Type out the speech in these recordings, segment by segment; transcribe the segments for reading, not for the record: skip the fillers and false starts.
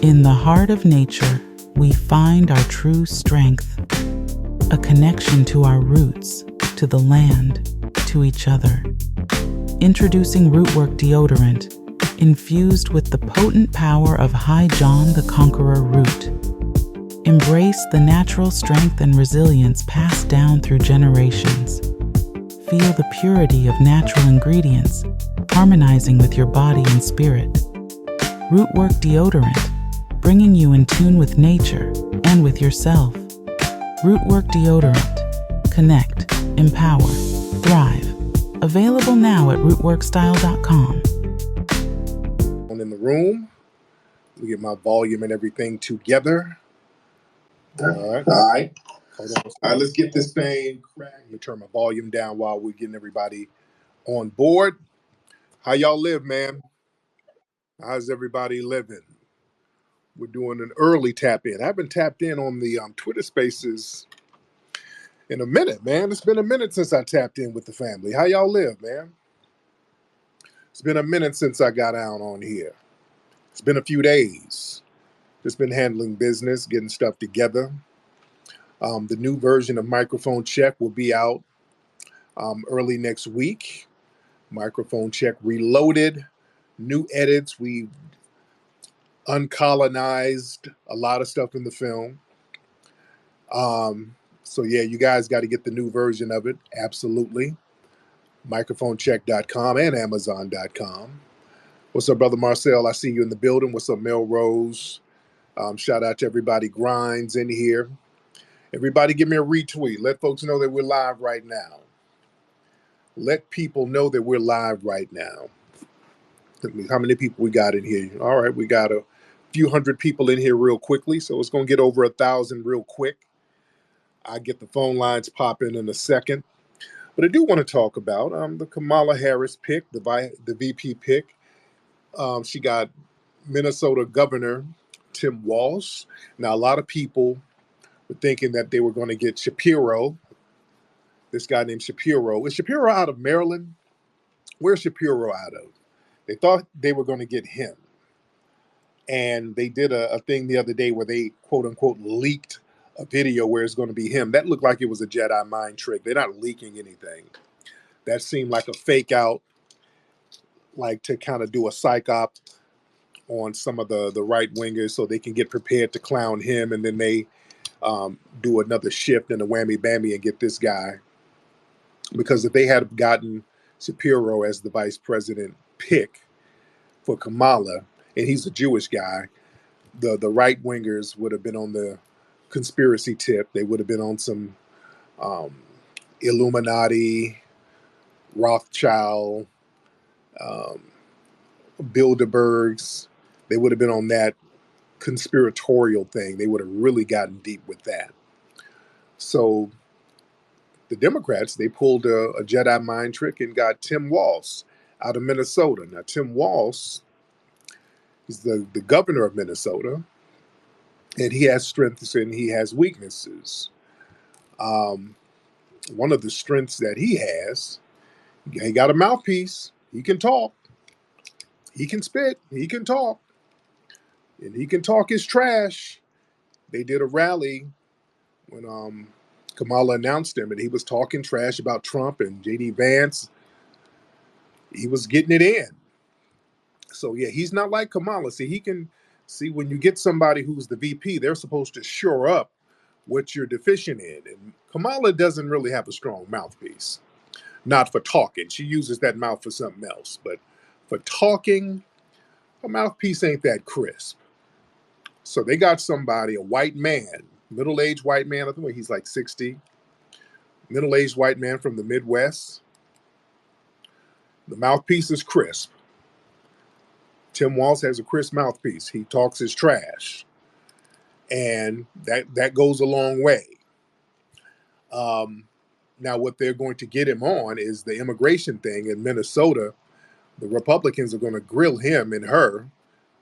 In the heart of nature, we find our true strength, a connection to our roots, to the land, to each other. Introducing Rootwork deodorant, infused with the potent power of High John the Conqueror root. Embrace the natural strength and resilience passed down through generations. Feel the purity of natural ingredients, harmonizing with your body and spirit. Rootwork deodorant, bringing you in tune with nature and with yourself. Rootwork deodorant. Connect, empower, thrive. Available now at rootworkstyle.com. In the room, we get my volume and everything together. All right. Hold on. All right, let's get this thing cracked. Let me turn my volume down while we're getting everybody on board. How y'all live, man? How's everybody living? We're doing an early tap in. I haven't tapped in on the Twitter Spaces in a minute, man. It's been a minute since I tapped in with the family. How y'all live, man? It's been a minute since I got out on here. It's been a few days. Just been handling business, getting stuff together. The new version of Microphone Check will be out early next week. Microphone Check Reloaded, new edits. We uncolonized a lot of stuff in the film. So yeah, you guys got to get the new version of it. Absolutely. Microphonecheck.com and Amazon.com. What's up, Brother Marcel? I see you in the building. What's up, Melrose? Shout out to everybody. Grinds in here. Everybody give me a retweet. Let folks know that we're live right now. Let people know that we're live right now. How many people we got in here? All right, we got a few hundred people in here real quickly, so it's going to get over 1,000 real quick. I get the phone lines popping in a second. But I do want to talk about the Kamala Harris pick, the VP pick. She got Minnesota Governor Tim Walz. Now, a lot of people were thinking that they were going to get Shapiro, this guy named Shapiro. Is Shapiro out of Maryland? Where's Shapiro out of? They thought they were going to get him. And they did a thing the other day where they, quote unquote, leaked a video where it's going to be him. That looked like it was a Jedi mind trick. They're not leaking anything. That seemed like a fake out, like to kind of do a psych op on some of the right wingers so they can get prepared to clown him, and then they do another shift and a whammy bammy and get this guy. Because if they had gotten Shapiro as the vice president pick for Kamala, and he's a Jewish guy, the right wingers would have been on the conspiracy tip. They would have been on some Illuminati, Rothschild, Bilderbergs. They would have been on that conspiratorial thing. They would have really gotten deep with that. So the Democrats, they pulled a Jedi mind trick and got Tim Walz out of Minnesota. Now, Tim Walz is the governor of Minnesota, and he has strengths and he has weaknesses. One of the strengths that he has, he got a mouthpiece. He can talk. He can spit. He can talk. And he can talk his trash. They did a rally when Kamala announced him, and he was talking trash about Trump and J.D. Vance. He was getting it in. So, yeah, he's not like Kamala. See, when you get somebody who's the VP, they're supposed to shore up what you're deficient in. And Kamala doesn't really have a strong mouthpiece. Not for talking. She uses that mouth for something else. But for talking, her mouthpiece ain't that crisp. So they got somebody, a white man, middle-aged white man. I think he's like 60. Middle-aged white man from the Midwest. The mouthpiece is crisp. Tim Walz has a crisp mouthpiece. He talks his trash. And that goes a long way. Now, what they're going to get him on is the immigration thing in Minnesota. The Republicans are going to grill him and her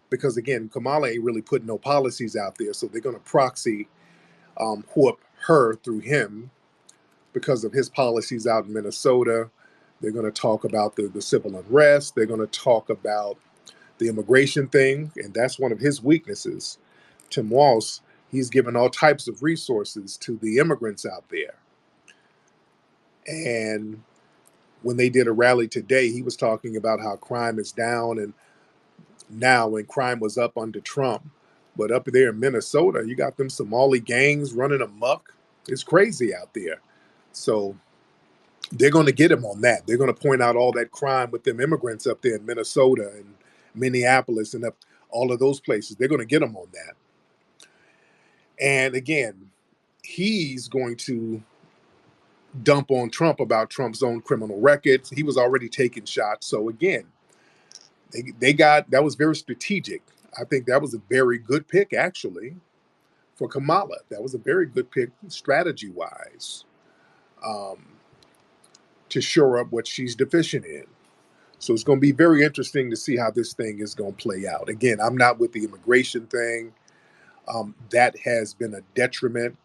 because, again, Kamala ain't really putting no policies out there. So they're going to proxy whoop her through him because of his policies out in Minnesota. They're going to talk about the civil unrest. They're going to talk about the immigration thing, and that's one of his weaknesses. Tim Walz, he's given all types of resources to the immigrants out there. And when they did a rally today, he was talking about how crime is down and now when crime was up under Trump. But up there in Minnesota, you got them Somali gangs running amok. It's crazy out there. So they're going to get him on that. They're going to point out all that crime with them immigrants up there in Minnesota and Minneapolis and up all of those places. They're going to get him on that. And again, he's going to dump on Trump about Trump's own criminal records. He was already taking shots. So again, they got, that was very strategic. I think that was a very good pick, actually, for Kamala. That was a very good pick strategy wise, to shore up what she's deficient in. So it's going to be very interesting to see how this thing is going to play out. Again, I'm not with the immigration thing. That has been a detriment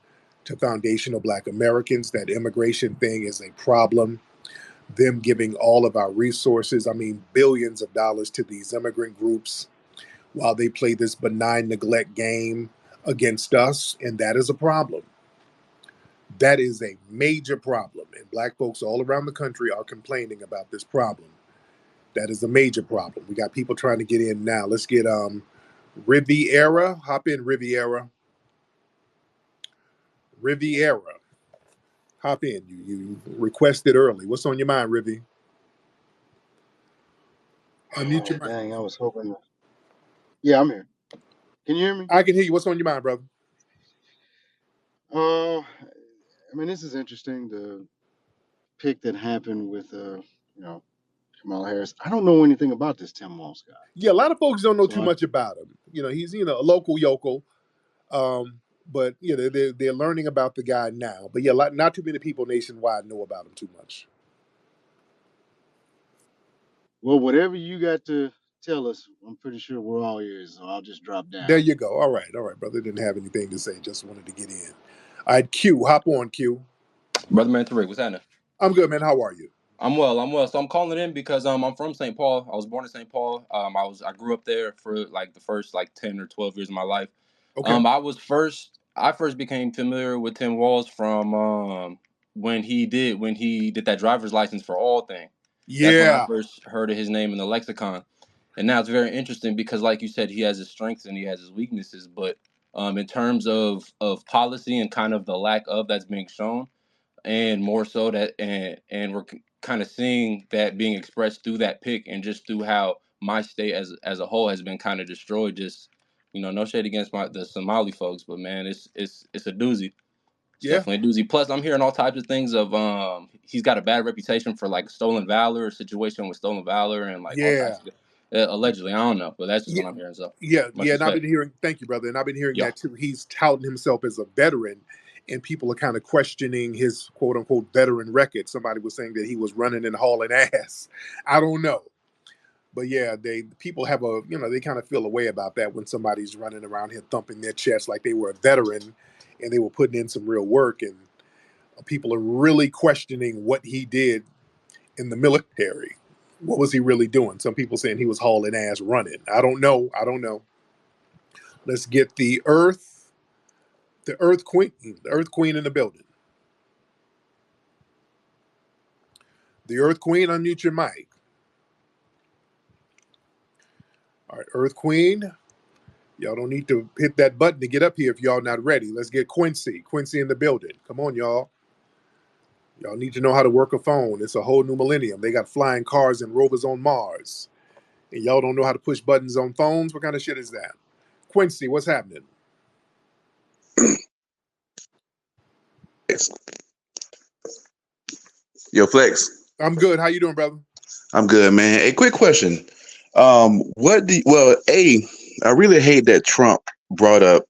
to foundational Black Americans. That immigration thing is a problem. Them giving all of our resources, I mean, billions of dollars to these immigrant groups while they play this benign neglect game against us, and that is a problem. That is a major problem, and Black folks all around the country are complaining about this problem. That is a major problem. We got people trying to get in now. Let's get Riviera. Hop in, Riviera. Riviera. Hop in. You requested early. What's on your mind, Rivi? Unmute your mic. Dang, I was hoping. Yeah, I'm here. Can you hear me? I can hear you. What's on your mind, brother? I mean, this is interesting. The pick that happened with, Kamala Harris. I don't know anything about this Tim Walz guy. Yeah, a lot of folks don't know So too much about him. He's a local yokel, but they're learning about the guy now. But yeah, not too many people nationwide know about him too much. Well, whatever you got to tell us, I'm pretty sure we're all ears. So I'll just drop down. There you go. All right, brother. Didn't have anything to say. Just wanted to get in. All right, Q. Hop on, Q. Brother man, Tariq, what's happening? I'm good, man. How are you? I'm well. So I'm calling in because I'm from St. Paul. I was born in St. Paul. I grew up there for like the first 10 or 12 years of my life. Okay. I first became familiar with Tim Walz from when he did that driver's license for all thing. Yeah. That's when I first heard of his name in the lexicon. And now it's very interesting because, like you said, he has his strengths and he has his weaknesses. But in terms of policy and kind of the lack of that's being shown, and more so that and we're kind of seeing that being expressed through that pick and just through how my state as a whole has been kind of destroyed. Just no shade against the Somali folks, but man, it's a doozy. It's definitely a doozy. Plus, I'm hearing all types of things of he's got a bad reputation for stolen valor, situation with stolen valor, and all types of, allegedly. I don't know, but that's just what I'm hearing. So and I've been hearing. Thank you, brother. And I've been hearing that too. He's touting himself as a veteran, and people are kind of questioning his quote unquote veteran record. Somebody was saying that he was running and hauling ass. I don't know. But yeah, people have they kind of feel a way about that when somebody's running around here thumping their chest like they were a veteran and they were putting in some real work. And people are really questioning what he did in the military. What was he really doing? Some people saying he was hauling ass running. I don't know. Let's get the Earth Queen in the building. The Earth Queen, unmute your mic. All right, Earth Queen, y'all don't need to hit that button to get up here if y'all not ready. Let's get Quincy in the building. Come on, y'all. Y'all need to know how to work a phone. It's a whole new millennium. They got flying cars and rovers on Mars. And y'all don't know how to push buttons on phones? What kind of shit is that? Quincy, what's happening? Yo, Flex. I'm good. How you doing, brother? I'm good, man. A quick question. I really hate that Trump brought up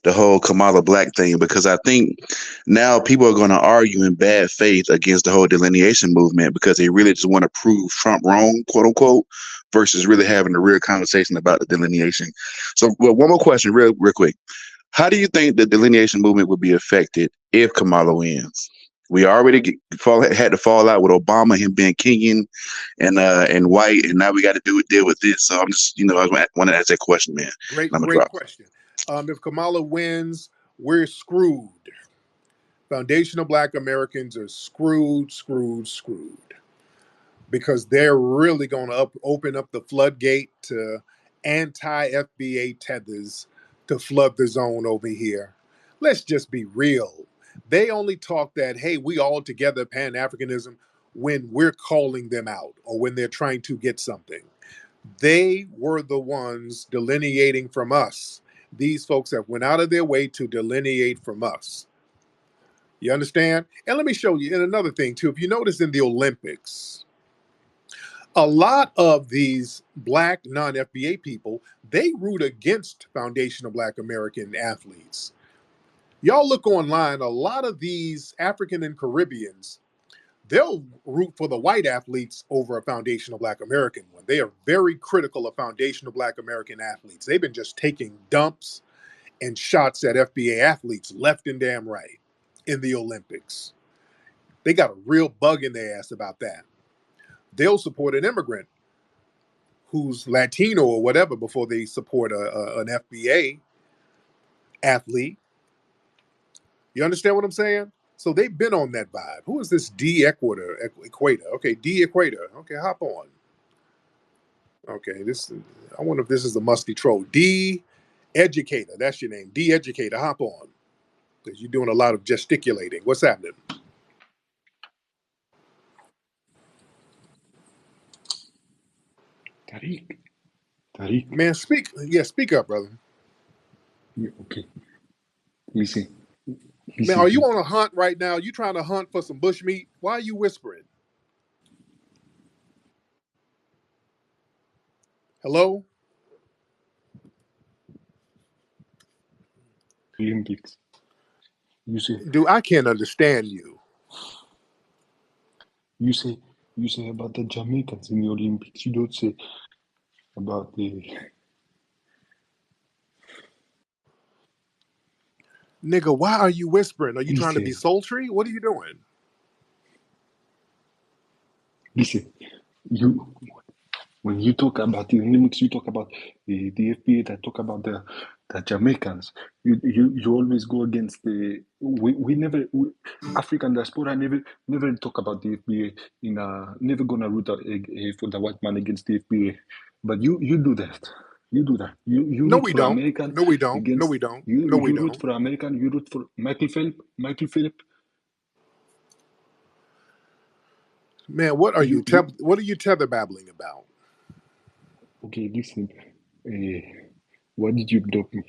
the whole Kamala Black thing because I think now people are going to argue in bad faith against the whole delineation movement because they really just want to prove Trump wrong, quote unquote, versus really having a real conversation about the delineation. So, one more question, real quick. How do you think the delineation movement would be affected if Kamala wins? We already had to fall out with Obama, him being king and white, and now we got to deal with this. So I'm just, I want to ask that question, man. Great I'm gonna drop. question. If Kamala wins, we're screwed. Foundational Black Americans are screwed, because they're really going to open up the floodgate to anti-FBA tethers to flood the zone over here. Let's just be real. They only talk that, hey, we all together Pan-Africanism when we're calling them out or when they're trying to get something. They were the ones delineating from us. These folks have went out of their way to delineate from us. You understand? And let me show you, and another thing too, if you notice in the Olympics, a lot of these Black non-FBA people, they root against foundational Black American athletes. Y'all look online, a lot of these African and Caribbeans, they'll root for the white athletes over a foundational Black American one. They are very critical of foundational Black American athletes. They've been just taking dumps and shots at FBA athletes left and damn right in the Olympics. They got a real bug in their ass about that. They'll support an immigrant who's Latino or whatever before they support an FBA athlete. You understand what I'm saying? So they've been on that vibe. Who is this Equator? Okay, Equator. Okay, hop on. Okay, I wonder if this is a musty troll. Educator, that's your name. Educator, hop on. Because you're doing a lot of gesticulating. What's happening? Tariq. Man, speak up, brother. Yeah, okay. Listen. Man, are you on a hunt right now? You trying to hunt for some bush meat? Why are you whispering? Hello? Olympics. You say, dude, I can't understand you. You say about the Jamaicans in the Olympics. You don't say about the. Nigga, why are you whispering? Are you trying to be Listen. sultry? What are you doing? Listen, when you talk about the Olympics, you talk about the FBA, that talk about the Jamaicans. You always go against the. African diaspora never talk about the FBA never gonna root for the white man against the FBA. But you do that. You do that. You No, root we for don't. American. No, we don't. Against, no, we don't. You no, we you don't. root for American. You root for Michael Phillips. Man, what are you tether babbling about? Okay, listen. Why did you block me?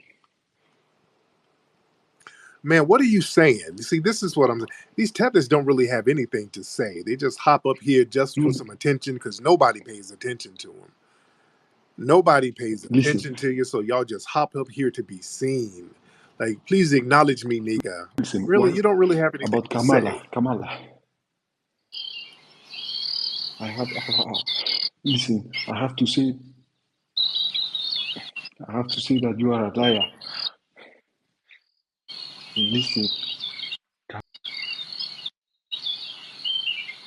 Man, what are you saying? You see, this is what I'm saying. These tethers don't really have anything to say. They just hop up here just for some attention because nobody pays attention to them. Nobody pays attention to you, so y'all just hop up here to be seen. Like, please acknowledge me, nigga. Listen, really, you don't really have anything about to Kamala. say. Kamala. Listen, I have to say that you are a liar. Listen,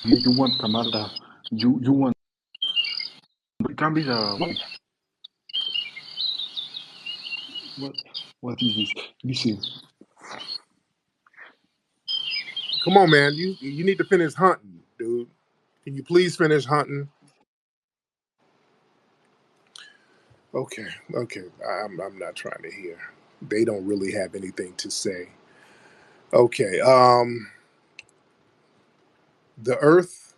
you want Kamala. You want. It can be the white. What is this? Listen. Come on, man. You need to finish hunting, dude. Can you please finish hunting? Okay. I'm not trying to hear. They don't really have anything to say. Okay. The Earth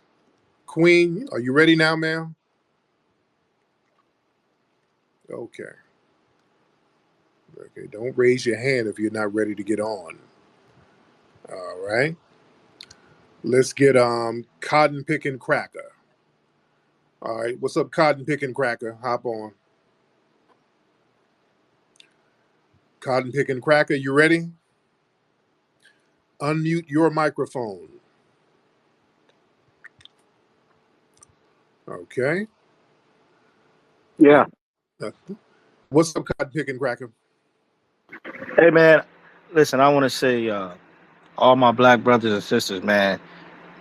Queen, are you ready now, ma'am? Okay. Okay. Don't raise your hand if you're not ready to get on. All right. Let's get Cotton Picking Cracker. All right. What's up, Cotton Picking Cracker? Hop on. Cotton Picking Cracker, you ready? Unmute your microphone. Okay. Yeah. What's up, Cotton Picking Cracker? Hey, man. Listen, I want to say all my black brothers and sisters, man.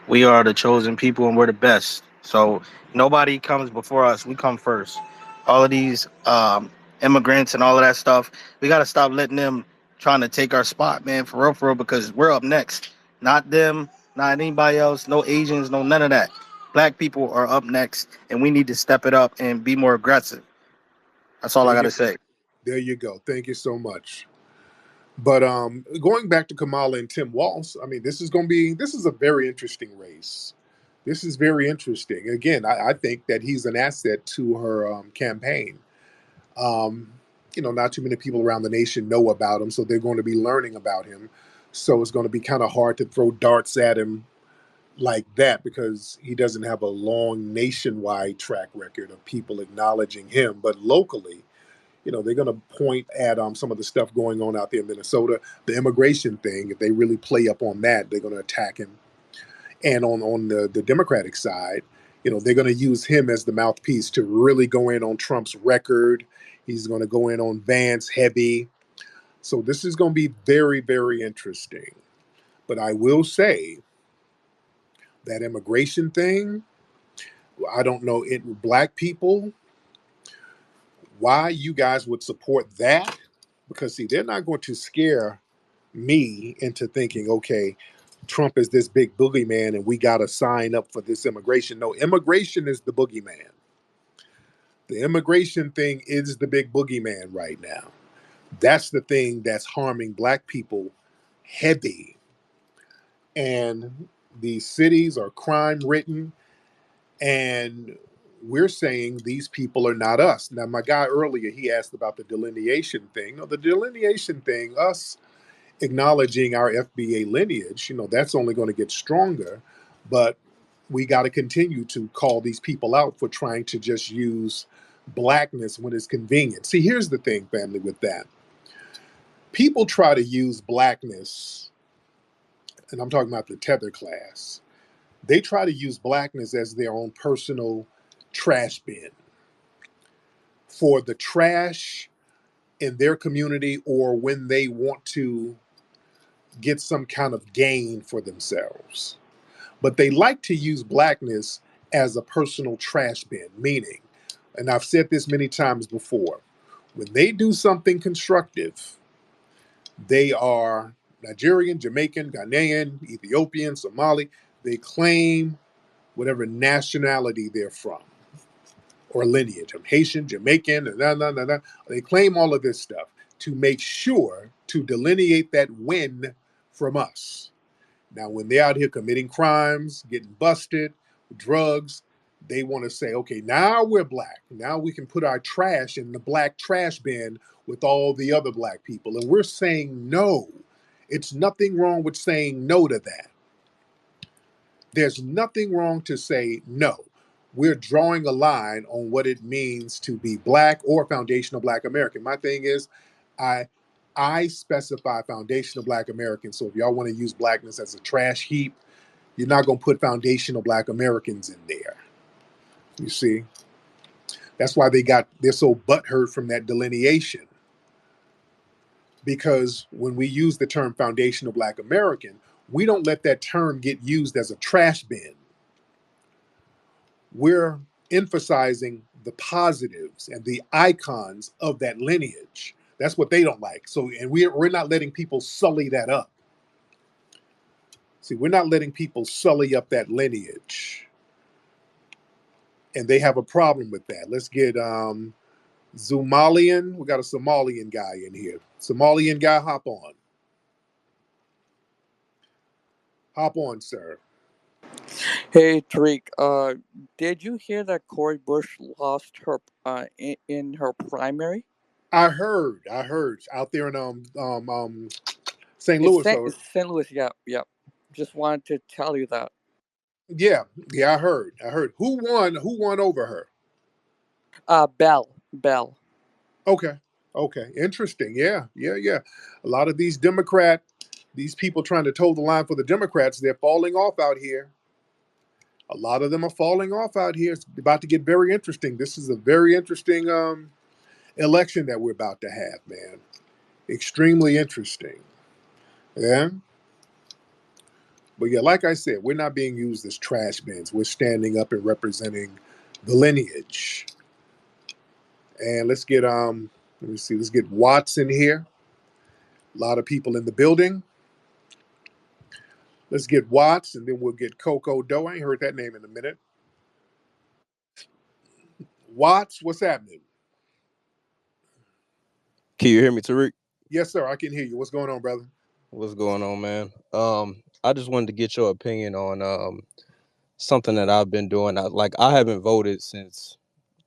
We are the chosen people and we're the best. So nobody comes before us. We come first. All of these immigrants and all of that stuff, we got to stop letting them trying to take our spot, man, for real, because we're up next. Not them, not anybody else, no Asians, no none of that. Black people are up next, and we need to step it up and be more aggressive. That's all I There got you to say. there you go. Thank you so much. But going back to Kamala and Tim Walz, I mean, this is a very interesting race. This is very interesting. Again, I think that he's an asset to her campaign. Um, not too many people around the nation know about him, so they're going to be learning about him. So it's going to be kind of hard to throw darts at him like that because he doesn't have a long nationwide track record of people acknowledging him. But locally, they're going to point at some of the stuff going on out there in Minnesota, the immigration thing. If they really play up on that, they're going to attack him. And on the Democratic side, they're going to use him as the mouthpiece to really go in on Trump's record. He's going to go in on Vance heavy. So this is going to be very, very interesting. But I will say that immigration thing, I don't know it black people why you guys would support that because see they're not going to scare me into thinking okay Trump is this big boogeyman and we got to sign up for this immigration. No, immigration is the boogeyman. The immigration thing is the big boogeyman right now. That's the thing that's harming black people heavy. And these cities are crime ridden. And we're saying these people are not us. Now, my guy earlier, he asked about the delineation thing. No, the delineation thing, us acknowledging our FBA lineage, that's only going to get stronger. But we got to continue to call these people out for trying to just use blackness when it's convenient. See, here's the thing, family, with that. People try to use blackness, and I'm talking about the tether class. They try to use blackness as their own personal trash bin for the trash in their community or when they want to get some kind of gain for themselves. But they like to use blackness as a personal trash bin, meaning, and I've said this many times before, when they do something constructive, they are Nigerian, Jamaican, Ghanaian, Ethiopian, Somali. They claim whatever nationality they're from or lineage. I'm Haitian, Jamaican, and They claim all of this stuff to make sure to delineate that win from us. Now, when they're out here committing crimes, getting busted, drugs, they want to say, okay, now we're black. Now we can put our trash in the black trash bin with all the other black people. And we're saying no. It's nothing wrong with saying no to that. There's nothing wrong to say no. We're drawing a line on what it means to be black or foundational black American. My thing is, I I specify foundational black Americans. So if y'all want to use blackness as a trash heap, you're not going to put foundational black Americans in there. You see? That's why they're so butthurt from that delineation. Because when we use the term foundational black American, we don't let that term get used as a trash bin. We're emphasizing the positives and the icons of that lineage. That's what they don't like. So, and we're not letting people sully that up. See, we're not letting people sully up that lineage. And they have a problem with that. Let's get Somalian. We got a Somalian guy in here. Somalian guy, hop on. Hop on, sir. Hey Tariq, did you hear that Cori Bush lost her in her primary? I heard out there in St. It's Louis. Or St. Louis. Yep, yep. Just wanted to tell you that. yeah, I heard. Who won? Who won over her? Bell. Okay, interesting. Yeah. A lot of these these people trying to toe the line for the Democrats, they're falling off out here. A lot of them are falling off out here. It's about to get very interesting. This is a very interesting election that we're about to have, man. Extremely interesting. Yeah. But yeah, like I said, we're not being used as trash bins. We're standing up and representing the lineage. And let's get let me see, let's get Watts in here. A lot of people in the building. Let's get Watts, and then we'll get Coco Doe. I ain't heard that name in a minute. Watts, what's happening? Can you hear me, Tariq? Yes, sir. I can hear you. What's going on, brother? What's going on, man? I just wanted to get your opinion on something that I've been doing. I haven't voted since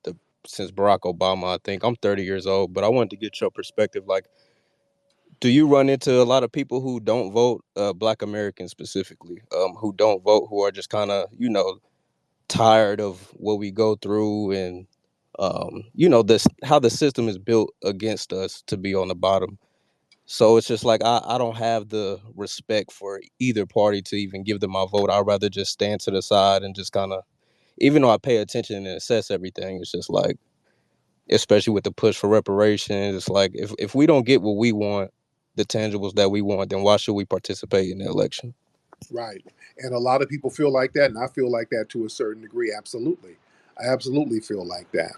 Barack Obama. I think I'm 30 years old, but I wanted to get your perspective. Like, do you run into a lot of people who don't vote, Black Americans specifically, who don't vote, who are just kind of, tired of what we go through and, this how the system is built against us to be on the bottom? So it's just like I don't have the respect for either party to even give them my vote. I'd rather just stand to the side and just kind of, even though I pay attention and assess everything, it's just like, especially with the push for reparations, it's like if we don't get what we want, the tangibles that we want, then why should we participate in the election? Right. And a lot of people feel like that, and I feel like that to a certain degree. Absolutely. I absolutely feel like that.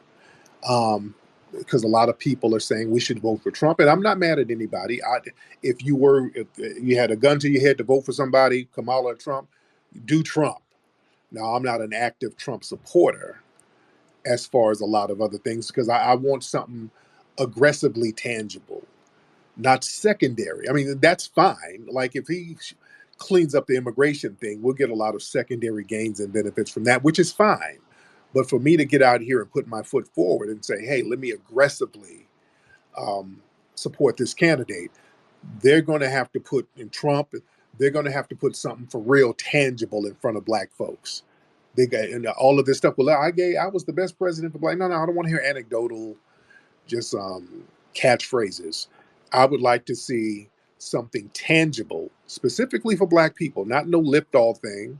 Because a lot of people are saying we should vote for Trump, and I'm not mad at anybody. If you had a gun to your head to vote for somebody, Kamala or Trump, do Trump. Now, I'm not an active Trump supporter as far as a lot of other things, because I want something aggressively tangible, not secondary. I mean, that's fine. Like if he cleans up the immigration thing, we'll get a lot of secondary gains and benefits from that, which is fine. But for me to get out here and put my foot forward and say, hey, let me aggressively support this candidate, they're going to have to put in Trump, they're going to have to put something for real tangible in front of Black folks. They got and all of this stuff. Well, I was the best president for Black. No, I don't want to hear anecdotal, just catchphrases. I would like to see something tangible, specifically for Black people, not no lip doll thing.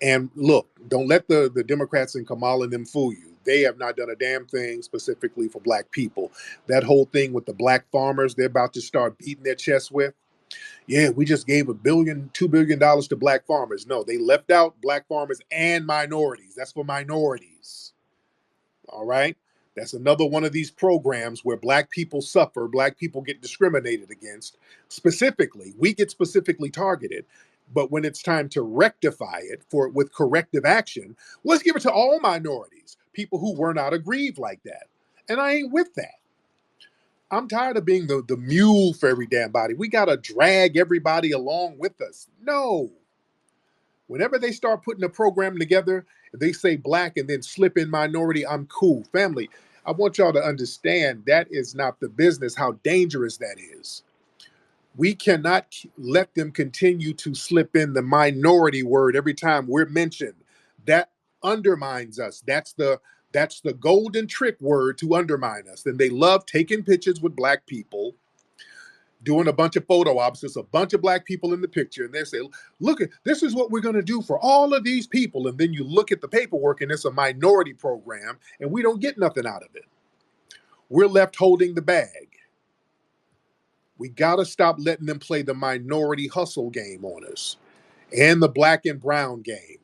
And look, don't let the Democrats and Kamala and them fool you. They have not done a damn thing specifically for Black people. That whole thing with the Black farmers they're about to start beating their chests with. Yeah, we just gave $2 billion to Black farmers. No, they left out Black farmers and minorities. That's for minorities. All right. That's another one of these programs where Black people suffer, Black people get discriminated against. Specifically, we get specifically targeted. But when it's time to rectify it with corrective action, let's give it to all minorities, people who were not aggrieved like that. And I ain't with that. I'm tired of being the mule for every damn body. We got to drag everybody along with us. No. Whenever they start putting a program together, they say Black and then slip in minority, I'm cool. Family, I want y'all to understand that is not the business, how dangerous that is. We cannot let them continue to slip in the minority word every time we're mentioned. That undermines us. That's the golden trick word to undermine us. And they love taking pictures with Black people, doing a bunch of photo ops. There's a bunch of Black people in the picture, and they say, look, this is what we're going to do for all of these people. And then you look at the paperwork, and it's a minority program, and we don't get nothing out of it. We're left holding the bag. We got to stop letting them play the minority hustle game on us and the Black and brown game.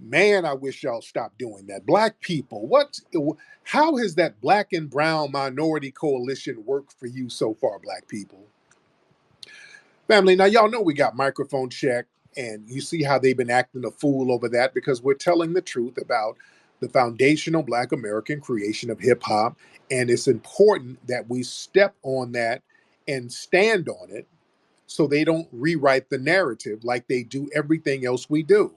Man, I wish y'all stop doing that. Black people, how has that Black and brown minority coalition worked for you so far, Black people? Family, now y'all know we got microphone check, and you see how they've been acting a fool over that because we're telling the truth about the foundational Black American creation of hip hop. And it's important that we step on that and stand on it so they don't rewrite the narrative like they do everything else we do.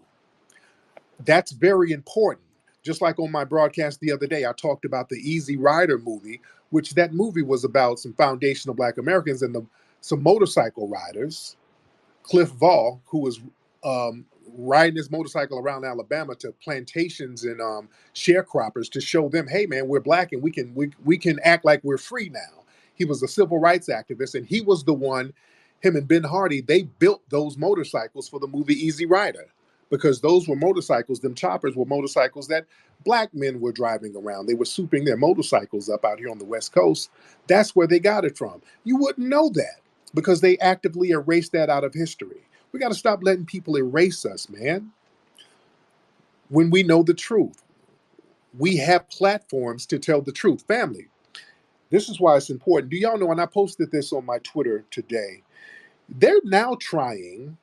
That's very important. Just like on my broadcast the other day, I talked about the Easy Rider movie, which that movie was about some foundational Black Americans and some motorcycle riders. Cliff Vall, who was riding his motorcycle around Alabama to plantations and sharecroppers to show them, hey man, we're Black and we can act like we're free now. He was a civil rights activist, and he was the one, him and Ben Hardy, they built those motorcycles for the movie Easy Rider, because those were motorcycles, them choppers were motorcycles that Black men were driving around. They were souping their motorcycles up out here on the West Coast. That's where they got it from. You wouldn't know that because they actively erased that out of history. We got to stop letting people erase us, man. When we know the truth, we have platforms to tell the truth. Family, this is why it's important. Do y'all know? And I posted this on my Twitter today. They're now trying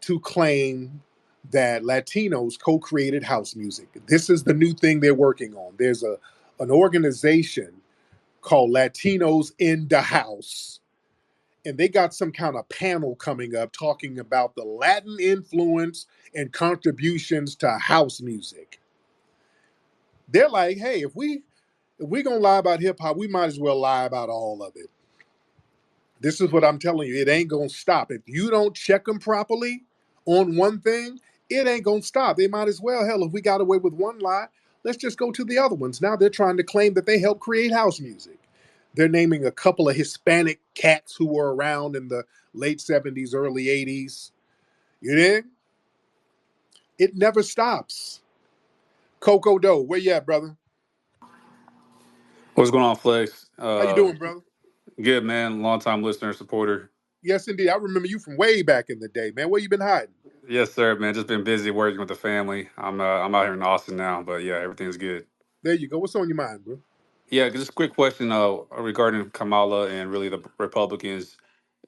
to claim that Latinos co-created house music. This is the new thing they're working on. There's an organization called Latinos in the House, and they got some kind of panel coming up talking about the Latin influence and contributions to house music. They're like, hey, if we're gonna lie about hip hop, we might as well lie about all of it. This is what I'm telling you. It ain't gonna stop. If you don't check them properly on one thing, it ain't gonna stop. They might as well. Hell, if we got away with one lie, let's just go to the other ones. Now they're trying to claim that they helped create house music. They're naming a couple of Hispanic cats who were around in the late 70s, early 80s. You dig? It never stops. Coco Doe, where you at, brother? What's going on, Flex? How you doing, brother? Good, man. Long time listener, supporter. Yes, indeed. I remember you from way back in the day, man. Where you been hiding? Yes, sir, man. Just been busy working with the family. I'm out here in Austin now, but yeah, everything's good. There you go. What's on your mind, bro? Yeah, just a quick question regarding Kamala and really the Republicans.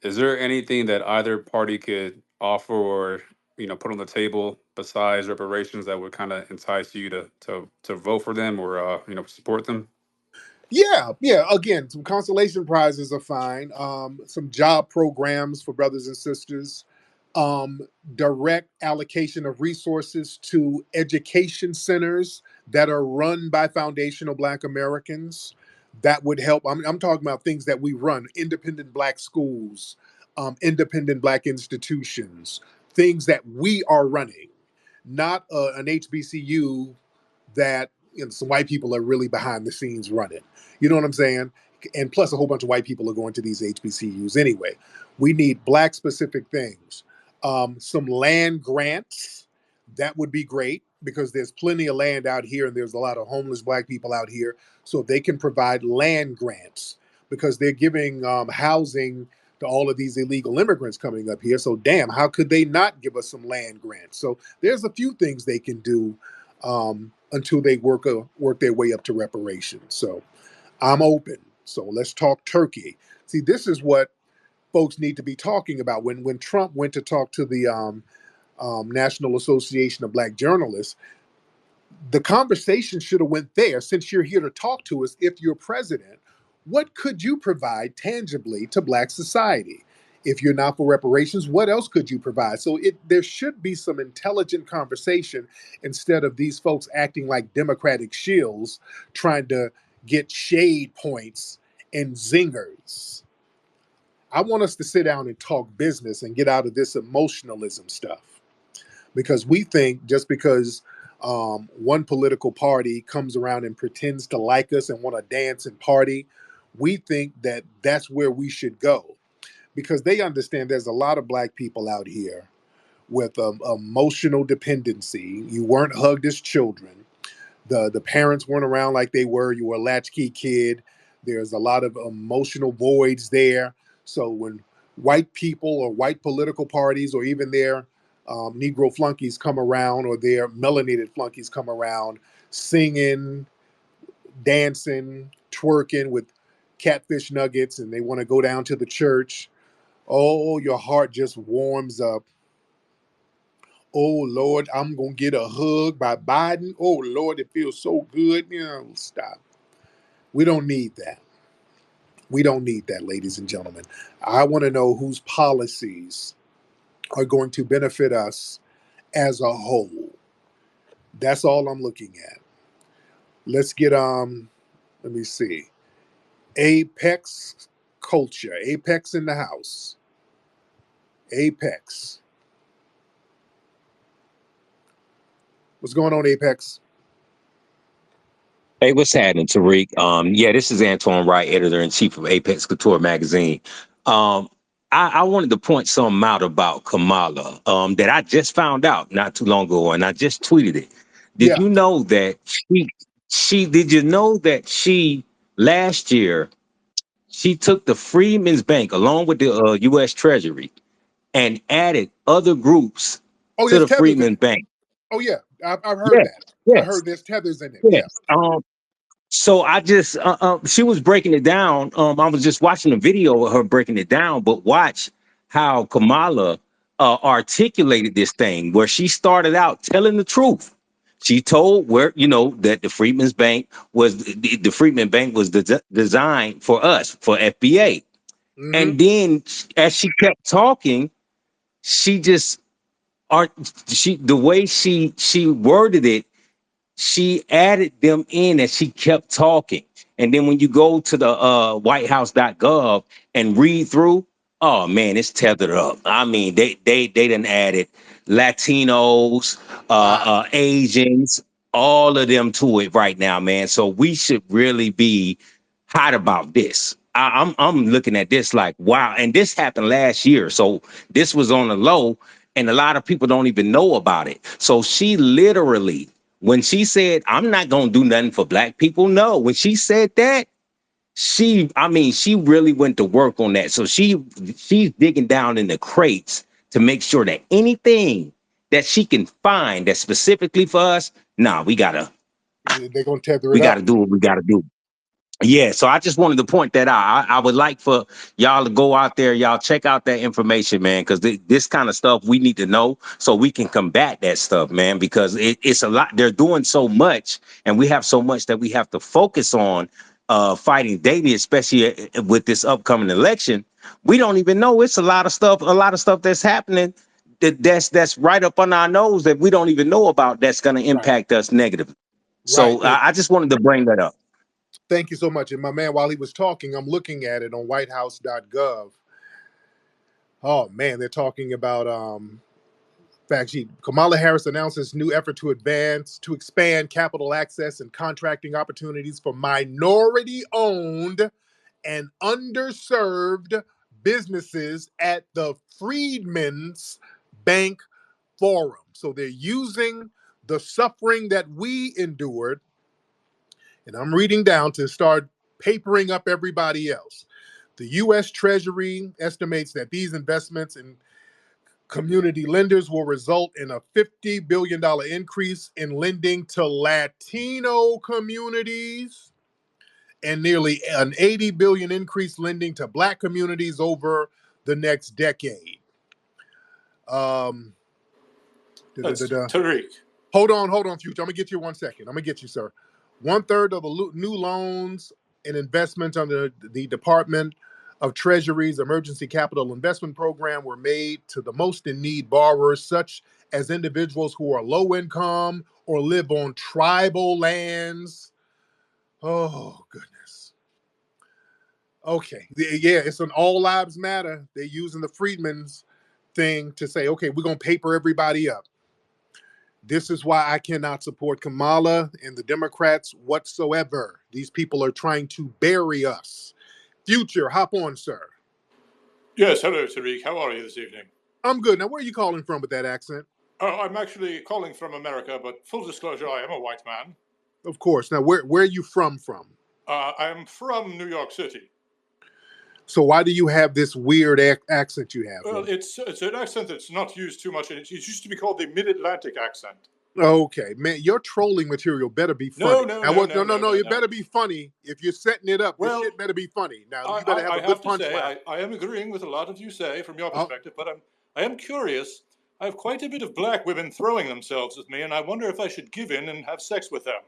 Is there anything that either party could offer or put on the table besides reparations that would kind of entice you to vote for them or support them? Yeah, yeah. Again, some consolation prizes are fine. Some job programs for brothers and sisters. Um, Direct allocation of resources to education centers that are run by foundational Black Americans. That would help. I'm talking about things that we run: independent Black schools, independent Black institutions, things that we are running, not an HBCU that some white people are really behind the scenes running. You know what I'm saying? And plus, a whole bunch of white people are going to these HBCUs anyway. We need Black specific things. Some land grants, that would be great because there's plenty of land out here and there's a lot of homeless Black people out here. So they can provide land grants because they're giving housing to all of these illegal immigrants coming up here. So, damn, how could they not give us some land grants? So, there's a few things they can do until they work their way up to reparations. So I'm open. So let's talk Turkey. See, this is what folks need to be talking about. When Trump went to talk to the National Association of Black Journalists, the conversation should have went there. Since you're here to talk to us, if you're president, what could you provide tangibly to Black society? If you're not for reparations, what else could you provide? So there should be some intelligent conversation instead of these folks acting like Democratic shills trying to get shade points and zingers. I want us to sit down and talk business and get out of this emotionalism stuff because we think just because one political party comes around and pretends to like us and want to dance and party, we think that that's where we should go because they understand there's a lot of Black people out here with emotional dependency. You weren't hugged as children. The parents weren't around like they were. You were a latchkey kid. There's a lot of emotional voids there. So when white people or white political parties or even their Negro flunkies come around or their melanated flunkies come around singing, dancing, twerking with catfish nuggets and they want to go down to the church, oh, your heart just warms up. Oh, Lord, I'm going to get a hug by Biden. Oh, Lord, it feels so good. Stop. We don't need that. We don't need that, ladies and gentlemen. I want to know whose policies are going to benefit us as a whole. That's all I'm looking at. Let's get, let me see. Apex culture. Apex in the house. Apex. What's going on, Apex? Hey, what's happening, Tariq? Yeah, this is Antoine Wright, editor-in-chief of Apex Couture magazine. I wanted to point something out about Kamala that I just found out not too long ago, and I just tweeted it. Did Yeah. you know that did you know that she last year she took the Freedmen's Bank along with the U.S. Treasury and added other groups Oh, to there's the tethers in Freedmen's it. Bank. Oh yeah, I've heard Yes, that. I yes, heard there's tethers in it. Yeah. yes. So I just, she was breaking it down. I was just watching a video of her breaking it down, but watch how Kamala articulated this thing, where she started out telling the truth. She told where, that the Freedmen's Bank was the Freedman Bank was designed for us, for FBA. Mm-hmm. And then as she kept talking, she just art she the way she worded it, she added them in as she kept talking. And then when you go to the whitehouse.gov and read through, oh man, it's tethered up. I mean, they done added Latinos, Wow. Asians, all of them to it right now, man. So we should really be hot about this. I'm looking at this like, wow. And this happened last year. So this was on the low, and a lot of people don't even know about it. So she literally, when she said, I'm not gonna do nothing for black people, no. When she said that, she really went to work on that. So she's digging down in the crates to make sure that anything that she can find that's specifically for us, nah, we gotta They're gonna tether it up. do what we gotta do. Yeah, so I just wanted to point that out. I would like for y'all to go out there, y'all check out that information, man, because this kind of stuff we need to know so we can combat that stuff, man, because it's a lot. They're doing so much, and we have so much that we have to focus on fighting daily, especially with this upcoming election. We don't even know. It's a lot of stuff that's happening that's right up on our nose that we don't even know about, that's going to Right. impact us negatively. Right. So I just wanted to bring that up. Thank you so much. And my man, while he was talking, I'm looking at it on whitehouse.gov. Oh man, they're talking about fact sheet. Kamala Harris announces new effort to expand capital access and contracting opportunities for minority-owned and underserved businesses at the Freedmen's Bank Forum. So they're using the suffering that we endured, and I'm reading down, to start papering up everybody else. The U.S. Treasury estimates that these investments in community lenders will result in a $50 billion increase in lending to Latino communities and nearly an $80 billion increase lending to Black communities over the next decade. Um, That's Tariq. Hold on, Future. I'm gonna get you 1 second. I'm gonna get you, sir. 1/3 of the new loans and investments under the Department of Treasury's Emergency Capital Investment Program were made to the most in need borrowers, such as individuals who are low income or live on tribal lands. Oh, goodness. Okay. Yeah, it's an all lives matter. They're using the Freedmen's thing to say, okay, we're going to paper everybody up. This is why I cannot support Kamala and the Democrats whatsoever. These people are trying to bury us. Future, hop on, sir. Yes, hello, Tariq. How are you this evening? I'm good. Now, where are you calling from with that accent? Oh, I'm actually calling from America, but full disclosure, I am a white man. Of course. Now, where are you from? I'm from New York City. So why do you have this weird accent you have? Well, it's an accent that's not used too much. It used to be called the Mid-Atlantic accent. Okay, man, your trolling material better be funny. No. It better be funny. If you're setting it up, well, this shit better be funny. Now, you better have a good punchline. I am agreeing with a lot of you say from your perspective, but I am curious. I have quite a bit of black women throwing themselves at me, and I wonder if I should give in and have sex with them.